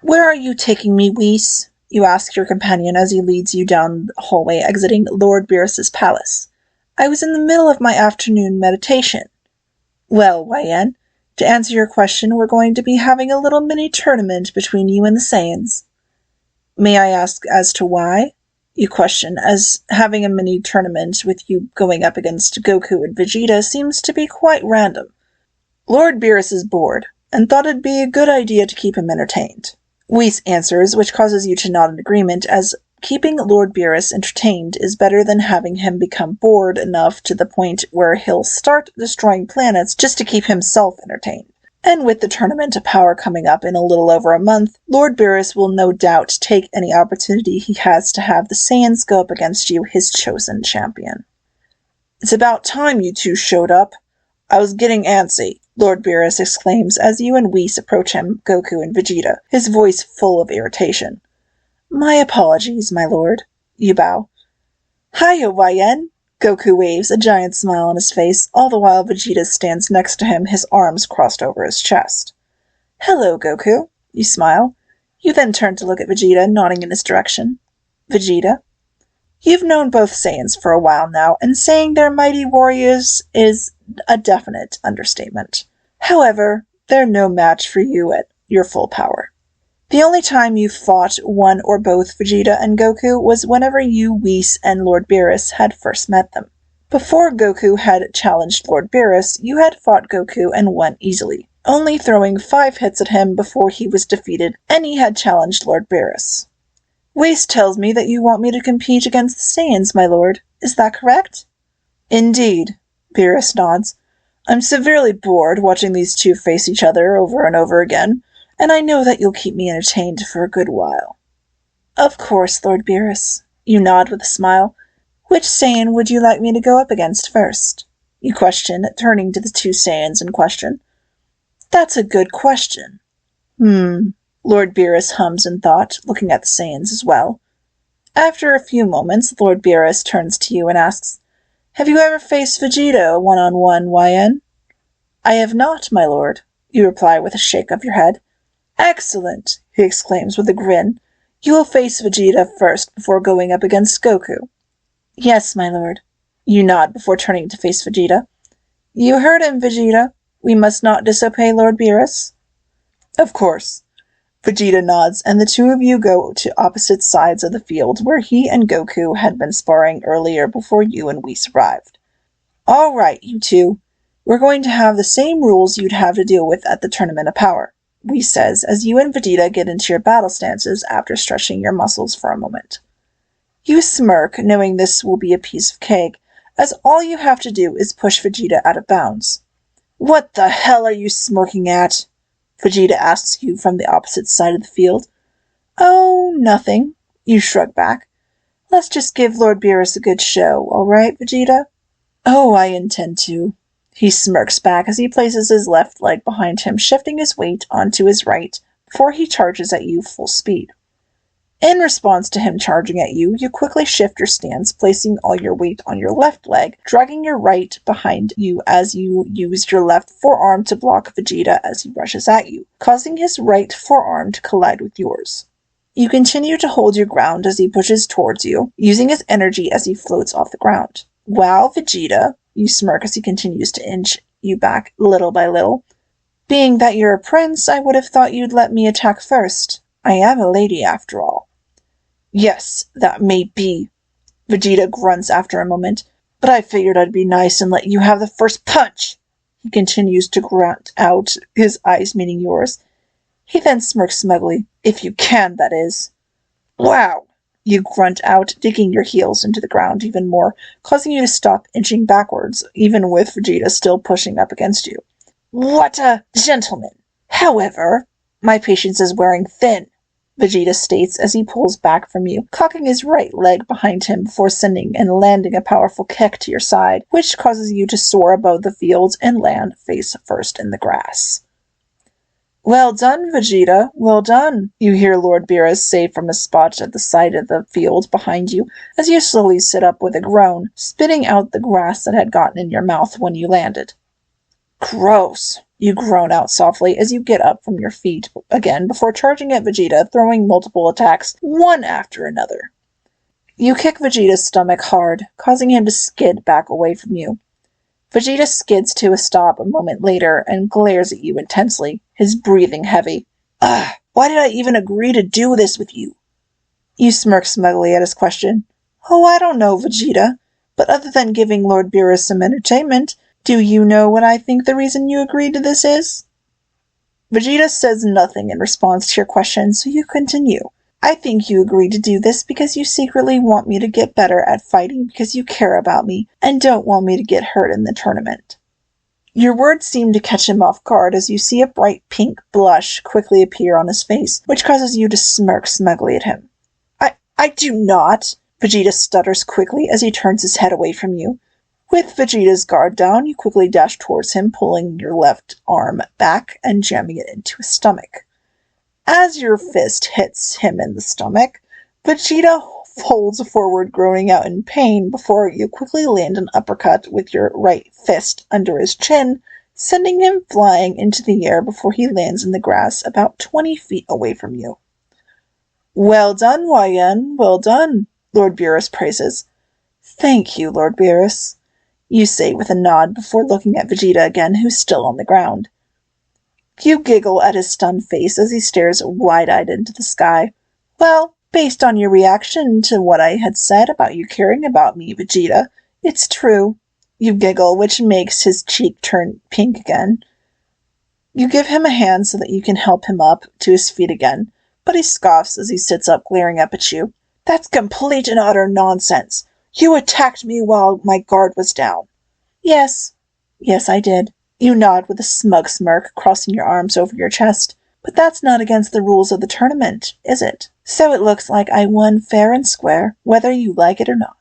Where are you taking me, Whis? You ask your companion as he leads you down the hallway exiting Lord Beerus's palace. I was in the middle of my afternoon meditation. Well, YN, to answer your question, we're going to be having a little mini-tournament between you and the Saiyans. May I ask as to why? You question, as having a mini-tournament with you going up against Goku and Vegeta seems to be quite random. Lord Beerus is bored, and thought it'd be a good idea to keep him entertained. Whis answers, which causes you to nod in agreement, as keeping Lord Beerus entertained is better than having him become bored enough to the point where he'll start destroying planets just to keep himself entertained. And with the Tournament of Power coming up in a little over a month, Lord Beerus will no doubt take any opportunity he has to have the Saiyans go up against you, his chosen champion. It's about time you two showed up. I was getting antsy, Lord Beerus exclaims as you and Whis approach him, Goku and Vegeta, his voice full of irritation. My apologies, my lord. You bow. Hiya, YN! Goku waves, a giant smile on his face, all the while Vegeta stands next to him, his arms crossed over his chest. Hello, Goku. You smile. You then turn to look at Vegeta, nodding in his direction. Vegeta? You've known both Saiyans for a while now, and saying they're mighty warriors is a definite understatement. However, they're no match for you at your full power. The only time you fought one or both Vegeta and Goku was whenever you, Whis, and Lord Beerus had first met them. Before Goku had challenged Lord Beerus, you had fought Goku and won easily, only throwing 5 hits at him before he was defeated, and he had challenged Lord Beerus. Whis tells me that you want me to compete against the Saiyans, my lord. Is that correct? Indeed, Beerus nods. I'm severely bored watching these two face each other over and over again, and I know that you'll keep me entertained for a good while. Of course, Lord Beerus. You nod with a smile. Which Saiyan would you like me to go up against first? You question, turning to the two Saiyans in question. That's a good question. Lord Beerus hums in thought, looking at the Saiyans as well. After a few moments, Lord Beerus turns to you and asks, Have you ever faced Vegeta one-on-one, YN? I have not, my lord, you reply with a shake of your head. Excellent, he exclaims with a grin. You will face Vegeta first before going up against Goku. Yes, my lord. You nod before turning to face Vegeta. You heard him, Vegeta. We must not disobey Lord Beerus. Of course. Vegeta nods, and the two of you go to opposite sides of the field where he and Goku had been sparring earlier before you and Whis arrived. All right, you two. We're going to have the same rules you'd have to deal with at the Tournament of Power, Whis says as you and Vegeta get into your battle stances after stretching your muscles for a moment. You smirk, knowing this will be a piece of cake, as all you have to do is push Vegeta out of bounds. What the hell are you smirking at? Vegeta asks you from the opposite side of the field. Oh, nothing, you shrug back. Let's just give Lord Beerus a good show, all right, Vegeta? Oh, I intend to. He smirks back as he places his left leg behind him, shifting his weight onto his right before he charges at you full speed. In response to him charging at you, you quickly shift your stance, placing all your weight on your left leg, dragging your right behind you as you use your left forearm to block Vegeta as he rushes at you, causing his right forearm to collide with yours. You continue to hold your ground as he pushes towards you, using his energy as he floats off the ground. Wow, Vegeta, you smirk as he continues to inch you back little by little. Being that you're a prince, I would have thought you'd let me attack first. I am a lady after all. Yes, that may be, Vegeta grunts after a moment, but I figured I'd be nice and let you have the first punch. He continues to grunt out, his eyes meeting yours. He then smirks smugly. If you can, that is. Wow, you grunt out, digging your heels into the ground even more, causing you to stop inching backwards, even with Vegeta still pushing up against you. What a gentleman! However, my patience is wearing thin, Vegeta states as he pulls back from you, cocking his right leg behind him before sending and landing a powerful kick to your side, which causes you to soar above the field and land face first in the grass. Well done, Vegeta, well done, you hear Lord Beerus say from a spot at the side of the field behind you as you slowly sit up with a groan, spitting out the grass that had gotten in your mouth when you landed. Gross, you groan out softly as you get up from your feet again before charging at Vegeta, throwing multiple attacks, one after another. You kick Vegeta's stomach hard, causing him to skid back away from you. Vegeta skids to a stop a moment later and glares at you intensely, his breathing heavy. Ugh, why did I even agree to do this with you? You smirk smugly at his question. Oh, I don't know, Vegeta. But other than giving Lord Beerus some entertainment, do you know what I think the reason you agreed to this is? Vegeta says nothing in response to your question, so you continue. I think you agreed to do this because you secretly want me to get better at fighting because you care about me and don't want me to get hurt in the tournament. Your words seem to catch him off guard as you see a bright pink blush quickly appear on his face, which causes you to smirk smugly at him. I do not, Vegeta stutters quickly as he turns his head away from you. With Vegeta's guard down, you quickly dash towards him, pulling your left arm back and jamming it into his stomach. As your fist hits him in the stomach, Vegeta folds forward, groaning out in pain, before you quickly land an uppercut with your right fist under his chin, sending him flying into the air before he lands in the grass about 20 feet away from you. Well done, YN, well done, Lord Beerus praises. Thank you, Lord Beerus, you say with a nod before looking at Vegeta again, who's still on the ground. You giggle at his stunned face as he stares wide-eyed into the sky. Well, based on your reaction to what I had said about you caring about me, Vegeta, it's true. You giggle, which makes his cheek turn pink again. You give him a hand so that you can help him up to his feet again, but he scoffs as he sits up, glaring up at you. That's complete and utter nonsense. You attacked me while my guard was down. Yes, I did. You nod with a smug smirk, crossing your arms over your chest. But that's not against the rules of the tournament, is it? So it looks like I won fair and square, whether you like it or not.